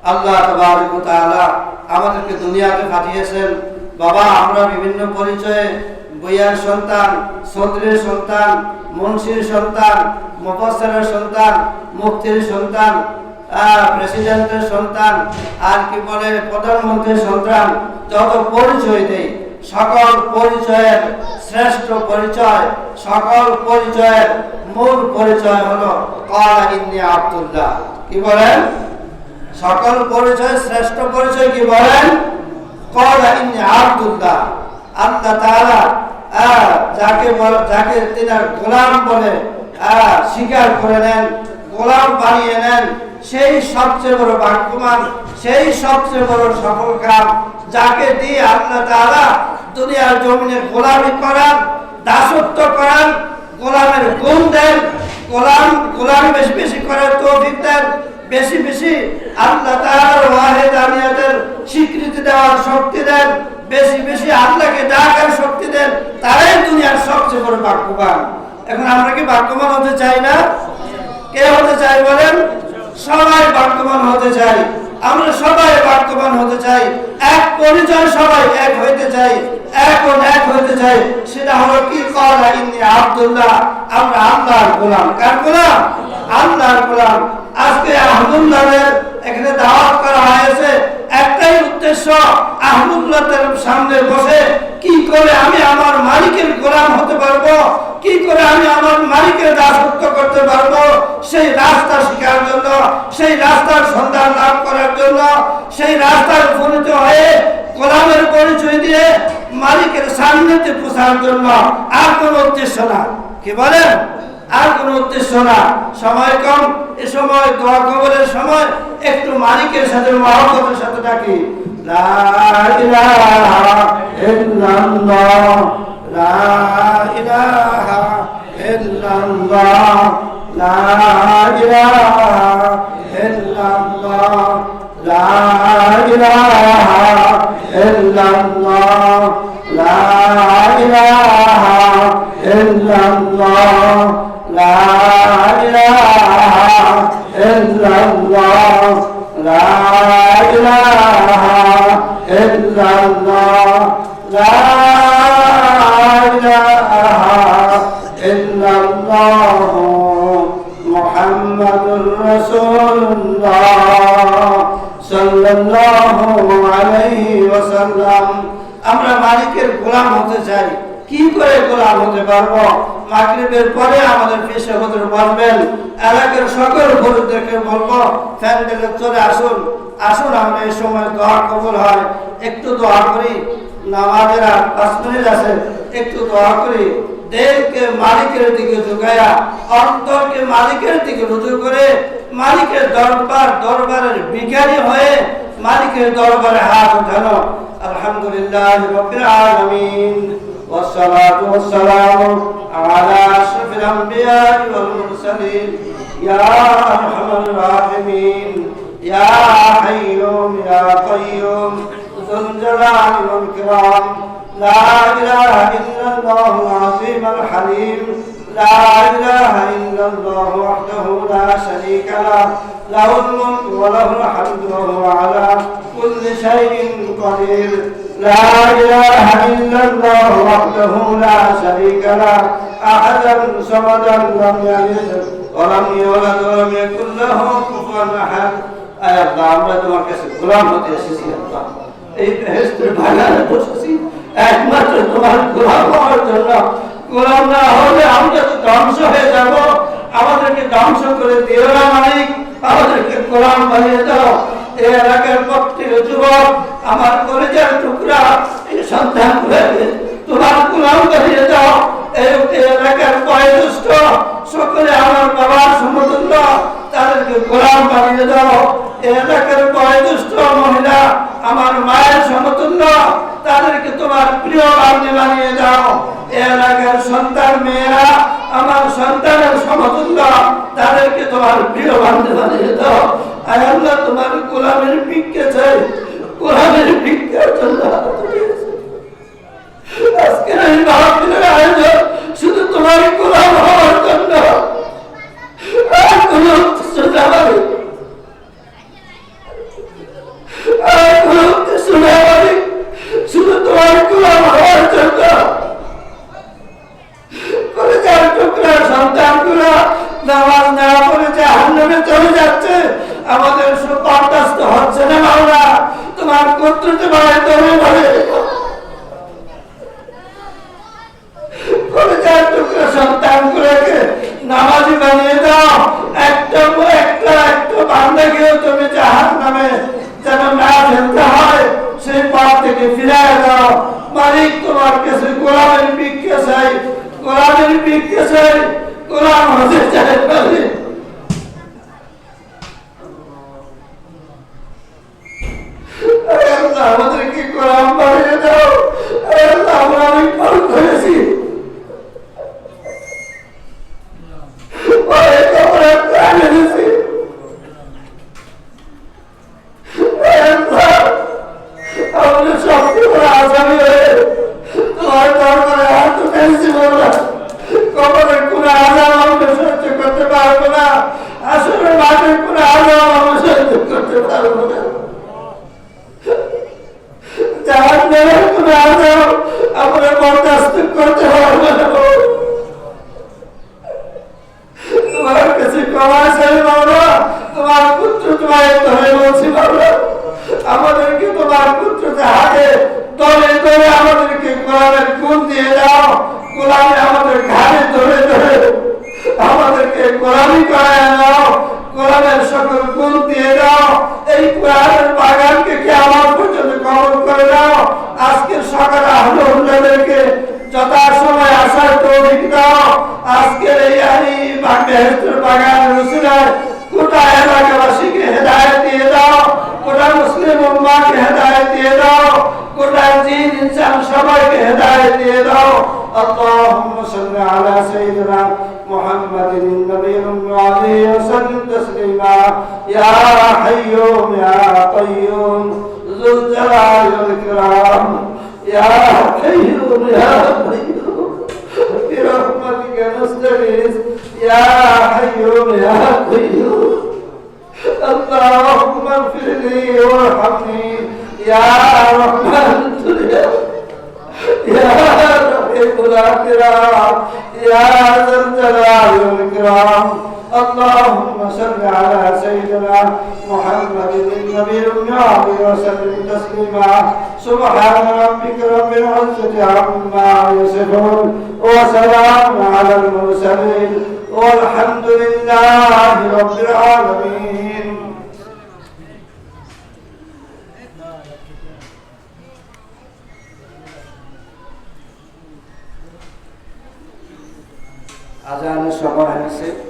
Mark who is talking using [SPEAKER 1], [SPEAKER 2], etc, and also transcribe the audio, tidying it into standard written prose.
[SPEAKER 1] আল্লাহ তাবারক ওয়া তাআলা আমাদেরকে দুনিয়াতে পাঠিয়েছেন। বাবা, আমরা বিভিন্ন পরিচয়ে বইয়ার সন্তান, সদরের সন্তান, মুন্সির সন্তান, মুফাসসিরের সন্তান, মুফতির সন্তান, প্রেসিডেন্টের সন্তান, আর কি বলে প্রধানমন্ত্রীর সন্তান, যত পরিচয় দেই সকল পরিচয়ের শ্রেষ্ঠ পরিচয়, সকল পরিচয়ের মূল পরিচয় হলো ক্বালা ইন্নী আব্দুল্লাহ। কি বলেন? সকল পরিচয় শ্রেষ্ঠ পরিচয় কি বলেন? ক্বালা ইন্নী আব্দুল্লাহ। আল্লাহ তাআলা যাকে তিনার গোলাম বলে স্বীকার করে নেন, গোলাম বানিয়ে নেন, সেই সবচেয়ে বড় ভাগ্যবান, সেই সবচেয়ে বড় সফল কাম। যাকে দিয়ে আল্লাহ তাআলা দুনিয়ার জমিনে গোলামি করান, দাসত্ব করান, গোলামের গুণ দেন, গোলামি বেশি বেশি করার তৌফিক দেন, বেশি বেশি আল্লাহ তাআলার ওয়াহিদানিয়াতের স্বীকৃতি দেওয়ার শক্তি দেন, বেশি বেশি আল্লাহকে ডাকার শক্তি দেন, তারাই দুনিয়ার সবচেয়ে বড় ভাগ্যবান। এখন আমরা কি ভাগ্যবান হতে চাই না? কে হতে চাই বলেন? সবাই ভাগ্যবান হতে চাই। আমরা সবাই ভাগ্যবান হতে চাই। এক পরিচয়, সবাই এক হইতে চাই, এক হইতে চাই। সেটা হলো কি? ক্বালা ইন্নী আব্দুল্লাহ। আমরা আল্লাহর গোলাম। কার গোলাম? আল্লাহর গোলাম। আজকে আহমদুল্লাহের এখানে দাওয়াত করা হয়েছে, একটাই উদ্দেশ্য, আহমদুল্লাহের সামনে বসে কি করে আমি আমার মালিকের গোলাম হতে পারবো, কি করে আমি আমার মালিকের দাসত্ব করতে পারবো, সেই রাস্তা শেখার জন্য, সেই রাস্তার সন্ধান লাভ করার জন্য, সেই রাস্তার উপনীত হয়ে গোলামের পরিচয় দিয়ে মালিকের সান্নিধ্যে পৌঁছার জন্য। আর কোনো উদ্দেশ্য না। কি বলেন? আর কোনো উদ্দেশ্য না। সময় কম, এ সময় দোয়া কবুলের সময় একটু মালিকের সাথে মহব্বতের সাথে ডাকি, লা ইলাহা ইল্লাল্লাহ, লা ইলাহা ইল্লাল্লাহ, লা ইলাহা ইল্লাল্লাহ, লা ইলাহা ইল্লাল্লাহ, লা ইলাহা ইল্লাল্লাহ, লা ইলাহা ইল্লাল্লাহ, লা ইলাহা ইল্লাল্লাহ, লা ইলাহা ইল্লাল্লাহ, মুহাম্মাদুর রাসূলুল্লাহ সাল্লাল্লাহু আলাইহি ওয়াসাল্লাম। আমরা মালিকের গোলাম হতে চাই। কি করে গোলাম হতে পারবো? মাগরিবের পরে আমাদের পেশা হজুর বলবেন, এলাকার সকল ফরিদদেরকে বলবো প্যান্ডেলে চলে আসুন, আসুন আমরা এই সময় দোয়া কবুল হয়, একটু দোয়া করি। নামাজের 5 মিনিট আছে, একটু দোয়া করি। দেহকে মালিকের দিকে ঝুঁকায়া, অন্তরকে মালিকের দিকে রুজু করে, মালিকের দরবারের ভিখারি হয়ে মালিকের দরবারে হাত উঠানো। আলহামদুলিল্লাহ রাব্বিল আলামিন, والصلاة والسلام على أشرف الأنبياء والمرسلين يا أرحم الراحمين يا حي يا قيوم ذو الجلال والإكرام. لا إله إلا الله العظيم الحليم، لا إله إلا الله وحده لا شريك له، له الملك وله الحمد وهو على كل شيء قدير. لا إله إلا الله وحده لا شريك له، أحدا صمدا لم يلد ولم يولد ولم يكن له كفوا أحد. আয় আল্লাহ, আমরা তোমার কাছে গোলাম হতে এসেছি। আল্লাহ, এই বেহেশতের বাগানে বসেছি একমাত্র তোমার গোলাম হওয়ার জন্য। গোলাম না হলে আমরা তো ধ্বংস হয়ে যাব। আমাদেরকে ধ্বংস করে দিও না মালিক, আমাদেরকে গোলাম বানিয়ে দাও। এই এলাকার প্রত্যেক যুবক, আমার কলেজের টুকরা, এই সন্তানগুলোকে তোমার গোলাম বানিয়ে দাও। এই এলাকার বয়োজ্যেষ্ঠ সকলে আমার বাবার সমতুল্য, তাদেরকে গোলাম বানিয়ে দাও। এই এলাকার বয়োজ্যেষ্ঠ মহিলা আমার মায়ের সমতুল্য, তাদেরকে তোমার প্রিয় বান্ধবী বানিয়ে দাও। এই এলাকার সন্তান মেয়েরা আমার সন্তানের সমতুল্য, তাদেরকে তোমার প্রিয় বান্ধবী বানিয়ে দাও। আয় আল্লাহ, তোমার গোলামের ভিক্ষা চাই, গোলামের ভিক্ষার জন্য আজকে এই মাহফিলের আয়োজন শুধু তোমার গোলাম হওয়ার জন্য। আর কোনো উদ্দেশ্য চলে যাচ্ছে, আমাদের বরদাস্ত হচ্ছে না মাওলা, তোমার কর্তৃত্ব বাড়াইতে হবে বলে সন্তানগুলোকে নামাজি বানিয়ে দাও। একটা বান্দাকেও তুমি জাহান্নামে যেন না ফেলতে হয়, সেই পথ থেকে ফিরিয়ে দাও। মালিক, তোমার কাছে গোলামের ভিক্ষা চাই, গোলামের ভিক্ষা চাই, গোলাম হতে চাই মালিক। আমাদেরকে গোলাম বানিয়ে দাও। আমরা অনেক ভুল করেছি, আমাদের শক্তি করে আসামি হয়ে তোমার দরবারে হাত উঠেছি বললাম, কবরের কোন আজাব আমরা সহ্য করতে পারবো না, আসলে মাঠের কোন আজাব আমরা সহ্য করতে পারবো না, জাহান্নামের কোন আজাব আমরা বরদাস্ত করতে পারবো না। তোমার কাছে ক্ষমা চাই মাওলা, তোমার পুত্র তোমায় ধরে বলছি মাওলা, আমাদেরকে তোমার পুত্রকে হাতে ধরে ধরে আমাদেরকে গোলামের গুণ দিয়ে দাও। গোলামে আমাদের ঘাড়ে ধরে ধরে আমাদেরকে গোলামি করায় দাও, গোলামের সকল গুণ দিয়ে দাও। এই কোরআনের বাগানকে কিয়ামত পর্যন্ত কবুল করে দাও। আজকের সকালে আহলে হুল্লাদেরকে যথাসময় আসার তৌফিক দাও। আজকের এই বেহেশতের বাগানের উসিলায় গোটা এলাকাবাসীকে হেদায়েত দিয়ে দাও, গোটা মুসলিম উম্মাহকে হেদায়েত দিয়ে দাও, গোটা জিন ইনসান সবাইকে হেদায়েত দিয়ে দাও। আল্লাহুম্মা সাল্লি আলা সাইয়্যিদিনা মুহাম্মাদিন নবিয়্যিল উম্মি ওয়া সাল্লিম তাসলিমা। ইয়া হাইয়্যুম ইয়া কাইয়্যুম যুল জালালি ওয়াল ইকরাম। ইয়া হাইয়্যুম ইয়া কাইয়্যুম برحمتك نستغيث يا حي يا قيوم. اللهم اغفر لي وارحمني يا رحمن يا رحيم الاخرة يا ذا الجلال والاكرام. اللهم صل على سيدنا محمد النبي الأمي وسلم تسليما. سبحان ربك رب العزة عما يصفون وسلام على المرسلين والحمد لله رب العالمين. আজানের সময় হয়েছে।